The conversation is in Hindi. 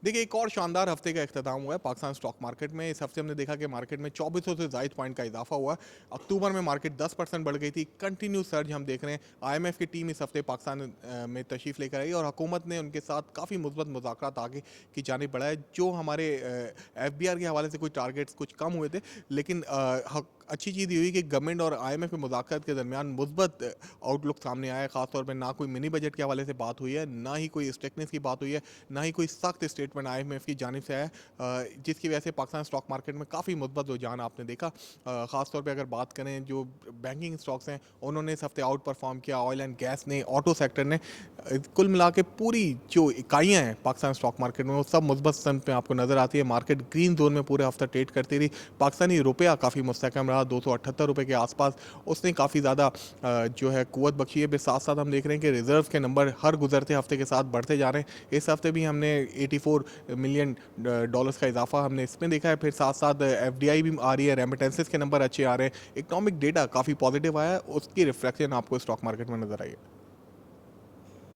देखिए, एक और शानदार हफ्ते का इख्तिताम हुआ है पाकिस्तान स्टॉक मार्केट में। इस हफ्ते हमने देखा कि मार्केट में 2400 से ज़ायद पॉइंट का इजाफा हुआ। अक्टूबर में मार्केट 10% बढ़ गई थी। कंटिन्यू सर्ज हम देख रहे हैं। आईएमएफ की टीम इस हफ्ते पाकिस्तान में तशरीफ़ लेकर आई और हुकूमत ने उनके साथ काफ़ी मुस्बत मुज़ाकरात आगे की जानिब बढ़ाए। जो हमारे एफबीआर के हवाले से कुछ टारगेट्स कुछ कम हुए थे, लेकिन अच्छी चीज़ ये हुई कि गवर्नमेंट और आईएमएफ के मुज़ाकरात के दरमियान मुस्बत आउटलुक सामने आया है। ख़ासतौर पर ना कोई मिनी बजट के हवाले से बात हुई है, ना ही कोई स्टेकनेस की बात हुई है, ना ही कोई सख्त स्टेटमेंट आईएमएफ की जानिब से आया है, जिसकी वजह से पाकिस्तान स्टॉक मार्केट में काफ़ी मुस्बत रुझान आपने देखा। ख़ासतौर पे अगर बात करें जो बैंकिंग स्टॉक्स हैं, उन्होंने इस हफ्ते आउट परफॉर्म किया। ऑयल एंड गैस ने, ऑटो सेक्टर ने, कुल मिला के पूरी जो इकाइयाँ हैं पाकिस्तान स्टॉक मार्केट में, वो सब मुस्बत स्तर पे आपको नज़र आती है। मार्केट ग्रीन जोन में पूरे हफ्ता ट्रेड करती रही। पाकिस्तानी रुपया काफ़ी मुस्तहकम रहा, 278 रुपये के आसपास उसने काफ़ी ज़्यादा जो है कुव्वत बख्शी है। साथ साथ हम देख रहे हैं कि रिजर्व के नंबर हर गुजरते हफ्ते के साथ बढ़ते जा रहे हैं। इस हफ्ते भी हमने 84 मिलियन डॉलर्स का इजाफा हमने इसमें देखा है। फिर साथ साथ एफडीआई भी आ रही है, रेमिटेंसेस के नंबर अच्छे आ रहे हैं, इकोनॉमिक डेटा काफ़ी पॉजिटिव आया है, उसकी रिफ्लेक्शन आपको स्टॉक मार्केट में नजर आई है।